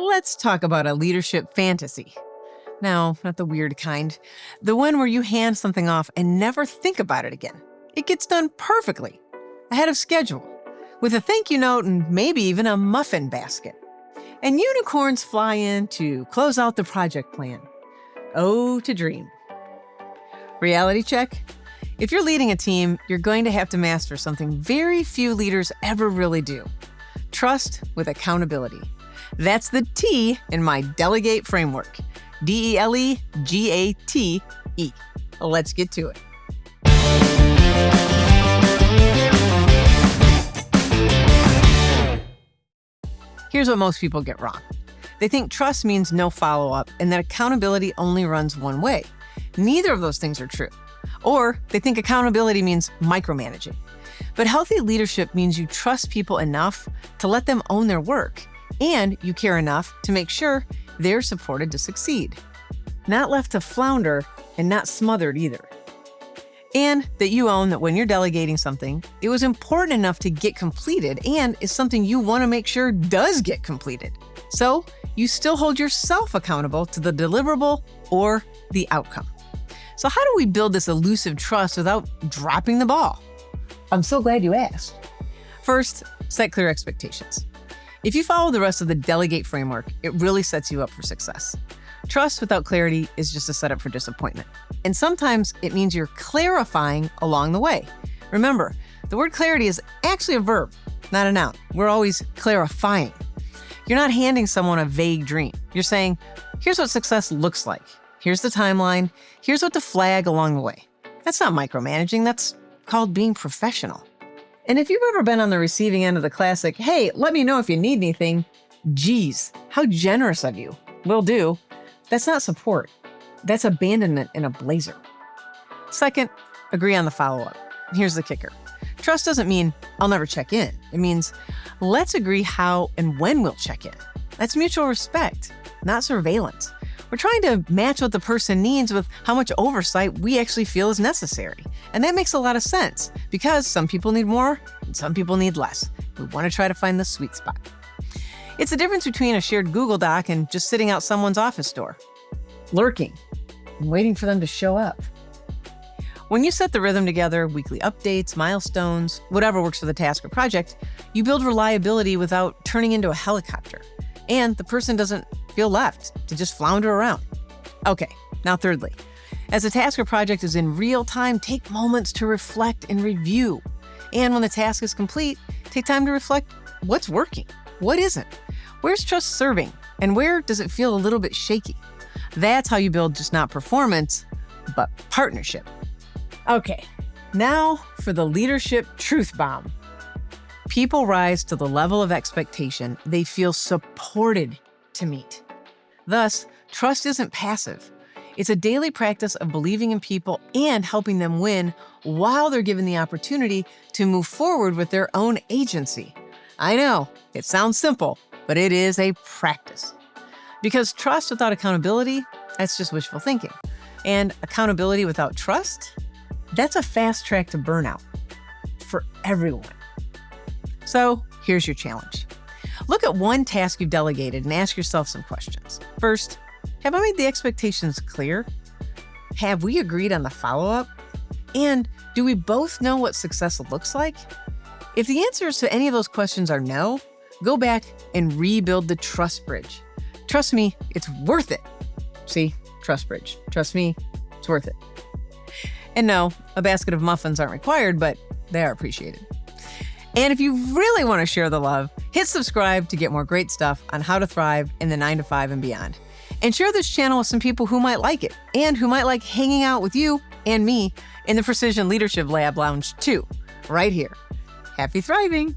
Let's talk about a leadership fantasy. No, not the weird kind. The one where you hand something off and never think about it again. It gets done perfectly, ahead of schedule, with a thank you note and maybe even a muffin basket. And unicorns fly in to close out the project plan. Oh, to dream. Reality check. If you're leading a team, you're going to have to master something very few leaders ever really do. Trust with accountability. That's the T in my DELEGATE Framework. DELEGATE. Let's get to it. Here's what most people get wrong. They think trust means no follow-up and that accountability only runs one way. Neither of those things are true. Or they think accountability means micromanaging. But healthy leadership means you trust people enough to let them own their work, and you care enough to make sure they're supported to succeed. Not left to flounder and not smothered either. And that you own that when you're delegating something, it was important enough to get completed and is something you want to make sure does get completed. So you still hold yourself accountable to the deliverable or the outcome. So how do we build this elusive trust without dropping the ball? I'm so glad you asked. First, set clear expectations. If you follow the rest of the DELEGATE framework, it really sets you up for success. Trust without clarity is just a setup for disappointment. And sometimes it means you're clarifying along the way. Remember, the word clarity is actually a verb, not a noun. We're always clarifying. You're not handing someone a vague dream. You're saying, here's what success looks like. Here's the timeline. Here's what to flag along the way. That's not micromanaging. That's called being professional. And if you've ever been on the receiving end of the classic, hey, let me know if you need anything, geez, how generous of you. Will do. That's not support. That's abandonment in a blazer. Second, agree on the follow-up. Here's the kicker. Trust doesn't mean I'll never check in. It means let's agree how and when we'll check in. That's mutual respect, not surveillance. We're trying to match what the person needs with how much oversight we actually feel is necessary. And that makes a lot of sense because some people need more and some people need less. We want to try to find the sweet spot. It's the difference between a shared Google Doc and just sitting out someone's office door, lurking and waiting for them to show up. When you set the rhythm together, weekly updates, milestones, whatever works for the task or project, you build reliability without turning into a helicopter. And the person doesn't feel left to just flounder around. Okay, now thirdly, as a task or project is in real time, take moments to reflect and review. And when the task is complete, take time to reflect what's working, what isn't, where's trust serving, and where does it feel a little bit shaky. That's how you build just not performance, but partnership. Okay, now for the leadership truth bomb. People rise to the level of expectation they feel supported to meet. Thus, trust isn't passive. It's a daily practice of believing in people and helping them win while they're given the opportunity to move forward with their own agency. I know, it sounds simple, but it is a practice. Because trust without accountability, that's just wishful thinking. And accountability without trust, that's a fast track to burnout for everyone. So here's your challenge. Look at one task you've delegated and ask yourself some questions. First, have I made the expectations clear? Have we agreed on the follow-up? And do we both know what success looks like? If the answers to any of those questions are no, go back and rebuild the trust bridge. Trust me, it's worth it. See, trust bridge. Trust me, it's worth it. And no, a basket of muffins aren't required, but they are appreciated. And if you really want to share the love, hit subscribe to get more great stuff on how to thrive in the 9-to-5 and beyond. And share this channel with some people who might like it and who might like hanging out with you and me in the Precision Leadership Lab Lounge too, right here. Happy thriving!